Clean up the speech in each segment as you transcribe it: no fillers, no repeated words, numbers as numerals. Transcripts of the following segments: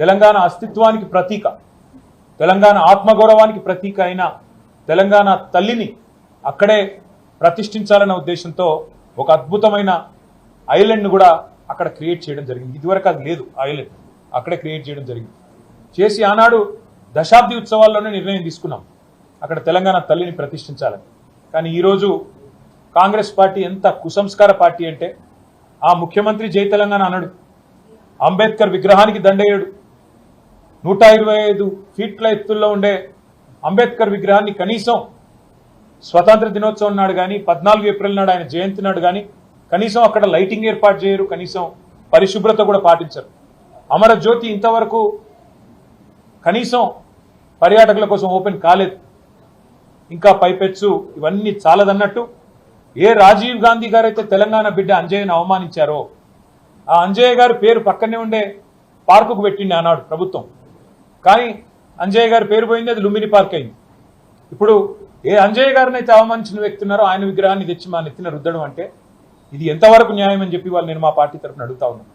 తెలంగాణ అస్తిత్వానికి ప్రతీక, తెలంగాణ ఆత్మగౌరవానికి ప్రతీక అయిన తెలంగాణ తల్లిని అక్కడే ప్రతిష్ఠించాలన్న ఉద్దేశంతో ఒక అద్భుతమైన ఐలాండ్ను కూడా అక్కడ క్రియేట్ చేయడం జరిగింది. ఇదివరకు అది లేదు, ఐలాండ్ అక్కడే క్రియేట్ చేయడం జరిగింది. చేసి ఆనాడు దశాబ్ది ఉత్సవాల్లోనే నిర్ణయం తీసుకున్నాం అక్కడ తెలంగాణ తల్లిని ప్రతిష్ఠించాలని. కానీ ఈరోజు కాంగ్రెస్ పార్టీ ఎంత కుసంస్కార పార్టీ అంటే, ఆ ముఖ్యమంత్రి జై తెలంగాణ అనడు, అంబేద్కర్ విగ్రహానికి దండేయడు, 125 ఫీట్ల ఎత్తుల్లో ఉండే అంబేద్కర్ విగ్రహాన్ని కనీసం స్వతంత్ర దినోత్సవం నాడు కానీ 14 ఏప్రిల్ నాడు ఆయన జయంతి నాడు కానీ కనీసం అక్కడ లైటింగ్ ఏర్పాటు చేయరు, కనీసం పరిశుభ్రత కూడా పాటించరు. అమరజ్యోతి ఇంతవరకు కనీసం పర్యాటకుల కోసం ఓపెన్ కాలేదు. ఇంకా పైపెచ్చు ఇవన్నీ చాలదన్నట్టు ఏ రాజీవ్ గాంధీ గారు అయితే తెలంగాణ బిడ్డ అంజయ్యను అవమానించారో, ఆ అంజయ్య గారి పేరు పక్కనే ఉండే పార్కుకు పెట్టింది ఆనాడు ప్రభుత్వం. కానీ అంజయ్య గారి పేరు పోయింది, అది లుంబిని పార్క్ అయింది. ఇప్పుడు ఏ అంజయ్య గారిని అయితే అవమానించిన వ్యక్తి ఉన్నారో ఆయన విగ్రహాన్ని తెచ్చి మా నెత్తిన రుద్దడం అంటే ఇది ఎంతవరకు న్యాయం అని చెప్పి వాళ్ళు నేను మా పార్టీ తరఫున అడుగుతా ఉన్నాను.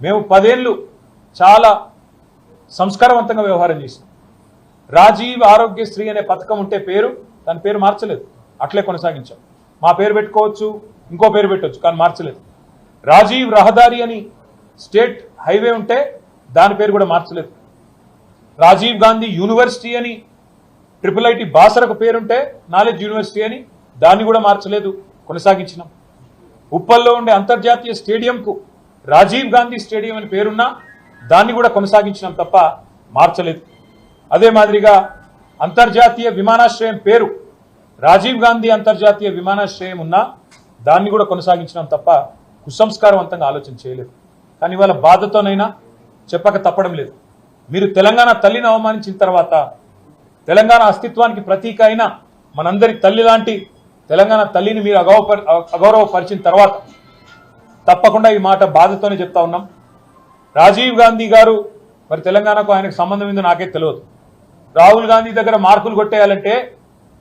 మేము 10 ఏళ్ళు చాలా సంస్కారవంతంగా వ్యవహారం చేసాం. రాజీవ్ ఆరోగ్యశ్రీ అనే పథకం ఉంటే దాని పేరు మార్చలేదు, అట్లే కొనసాగించాం. మా పేరు పెట్టుకోవచ్చు, ఇంకో పేరు పెట్టవచ్చు, కానీ మార్చలేదు. రాజీవ్ రహదారి అని స్టేట్ హైవే ఉంటే దాని పేరు కూడా మార్చలేదు. రాజీవ్ గాంధీ యూనివర్సిటీ అని IIIT బాసరకు పేరుంటే నాలెడ్జ్ యూనివర్సిటీ అని దాన్ని కూడా మార్చలేదు, కొనసాగించినాం. ఉప్పల్లో ఉండే అంతర్జాతీయ స్టేడియంకు రాజీవ్ గాంధీ స్టేడియం అని పేరున్నా దాన్ని కూడా కొనసాగించినాం తప్ప మార్చలేదు. అదే మాదిరిగా అంతర్జాతీయ విమానాశ్రయం పేరు రాజీవ్ గాంధీ అంతర్జాతీయ విమానాశ్రయం ఉన్నా దాన్ని కూడా కొనసాగించినాం తప్ప కుసంస్కారవంతంగా ఆలోచన చేయలేదు. కానీ వాళ్ళ బాధతోనైనా చెప్పక తప్పడం లేదు. మీరు తెలంగాణ తల్లిని అవమానించిన తర్వాత, తెలంగాణ అస్తిత్వానికి ప్రతీక అయిన మనందరి తల్లి లాంటి తెలంగాణ తల్లిని మీరు అగౌరవపరిచిన తర్వాత తప్పకుండా ఈ మాట బాధతోనే చెప్తా ఉన్నాం. రాజీవ్ గాంధీ గారు మరి తెలంగాణకు ఆయనకు సంబంధం ఏందో నాకే తెలియదు. రాహుల్ గాంధీ దగ్గర మార్కులు కొట్టేయాలంటే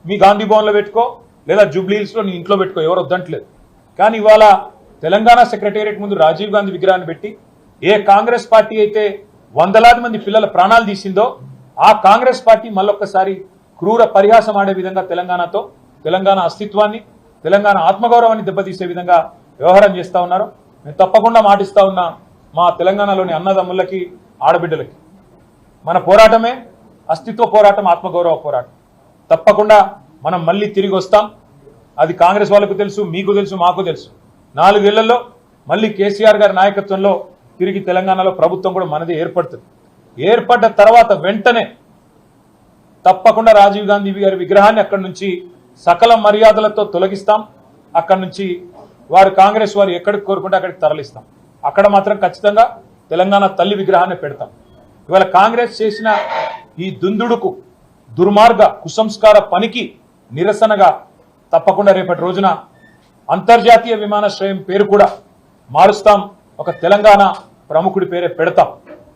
మీ గాంధీ భవన్లో పెట్టుకో, లేదా జూబ్లీ హిల్స్లో నీ ఇంట్లో పెట్టుకో, ఎవరు వద్దంటలేదు. కానీ ఇవాళ తెలంగాణ సెక్రటేరియట్ ముందు రాజీవ్ గాంధీ విగ్రహాన్ని పెట్టి ఏ కాంగ్రెస్ పార్టీ అయితే వందలాది మంది పిల్లల ప్రాణాలు తీసిందో ఆ కాంగ్రెస్ పార్టీ మళ్ళొక్కసారి క్రూర పరిహాసం ఆడే విధంగా తెలంగాణతో, తెలంగాణ అస్తిత్వాన్ని, తెలంగాణ ఆత్మగౌరవాన్ని దెబ్బతీసే విధంగా వ్యవహారం చేస్తూ ఉన్నారు. మేము తప్పకుండా మాటిస్తా ఉన్నా మా తెలంగాణలోని అన్నదమ్ములకి, ఆడబిడ్డలకి, మన పోరాటమే అస్తిత్వ పోరాటం, ఆత్మగౌరవ పోరాటం. తప్పకుండా మనం మళ్ళీ తిరిగి వస్తాం. అది కాంగ్రెస్ వాళ్ళకు తెలుసు, మీకు తెలుసు, మాకు తెలుసు. 4 ఏళ్లలో మళ్ళీ కేసీఆర్ గారి నాయకత్వంలో తిరిగి తెలంగాణలో ప్రభుత్వం కూడా మనది ఏర్పడుతుంది. ఏర్పడ్డ తర్వాత వెంటనే తప్పకుండా రాజీవ్ గాంధీ గారి విగ్రహాన్ని అక్కడి నుంచి సకల మర్యాదలతో తొలగిస్తాం. అక్కడి నుంచి వారు కాంగ్రెస్ వారు ఎక్కడికి కోరుకుంటే అక్కడికి తరలిస్తాం. అక్కడ మాత్రం ఖచ్చితంగా తెలంగాణ తల్లి విగ్రహాన్ని పెడతాం. ఇవాళ కాంగ్రెస్ చేసిన ఈ దుందుడుకు, దుర్మార్గ కుసంస్కార పనికి నిరసనగా తప్పకుండా రేపటి రోజున అంతర్జాతీయ విమానాశ్రయం పేరు కూడా మారుస్తాం. ఒక తెలంగాణ ప్రముఖుడి పేరే పెడతాం.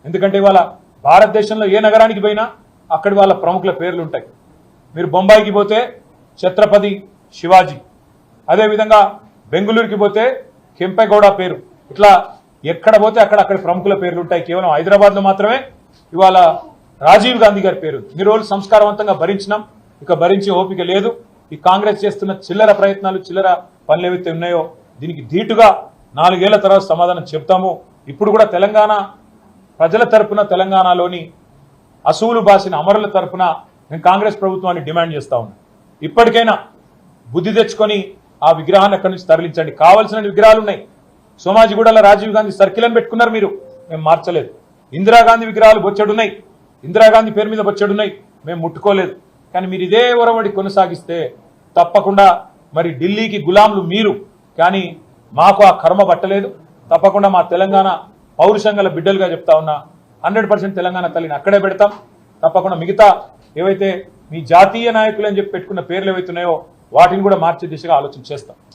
ఎందుకంటే ఇవాళ భారతదేశంలో ఏ నగరానికి పోయినా అక్కడి వాళ్ళ ప్రముఖుల పేర్లు ఉంటాయి. మీరు బొంబాయికి పోతే ఛత్రపతి శివాజీ, అదేవిధంగా బెంగళూరుకి పోతే కెంపెగౌడ పేరు, ఇట్లా ఎక్కడ పోతే అక్కడి ప్రముఖుల పేర్లు ఉంటాయి. కేవలం హైదరాబాద్లో మాత్రమే ఇవాళ రాజీవ్ గాంధీ గారి పేరు. ఇన్ని రోజులు సంస్కారవంతంగా భరించినాం, ఇక భరించే ఓపిక లేదు. ఈ కాంగ్రెస్ చేస్తున్న చిల్లర ప్రయత్నాలు, చిల్లర పనులు ఏవైతే ఉన్నాయో దీనికి ధీటుగా 4 ఏళ్ల తర్వాత సమాధానం చెప్తాము. ఇప్పుడు కూడా తెలంగాణ ప్రజల తరపున, తెలంగాణలోని అసూలు బాసిన అమరుల తరపున నేను కాంగ్రెస్ ప్రభుత్వాన్ని డిమాండ్ చేస్తా ఉన్నాను. ఇప్పటికైనా బుద్ధి తెచ్చుకొని ఆ విగ్రహాన్ని అక్కడి నుంచి తరలించండి. కావాల్సిన విగ్రహాలు ఉన్నాయి. సోమాజిగూడలో రాజీవ్ గాంధీ సర్కిల్ అని పెట్టుకున్నారు మీరు, మేము మార్చలేదు. ఇందిరాగాంధీ విగ్రహాలు బొచ్చెడున్నాయి, ఇందిరాగాంధీ పేరు మీద బొచ్చెడున్నాయి, మేము ముట్టుకోలేదు. కానీ మీరు ఇదే ఒరవడి కొనసాగిస్తే తప్పకుండా మరి ఢిల్లీకి గులాంలు మీరు, కానీ మాకు ఆ కర్మ పట్టలేదు. తప్పకుండా మా తెలంగాణ పౌరుషంగల బిడ్డలుగా చెప్తా ఉన్నా 100% తెలంగాణ తల్లిని అక్కడే పెడతాం. తప్పకుండా మిగతా ఏవైతే మీ జాతీయ నాయకులు అని చెప్పి పెట్టుకున్న పేర్లు ఏవైతున్నాయో వాటిని కూడా మార్చే దిశగా ఆలోచన చేస్తాం.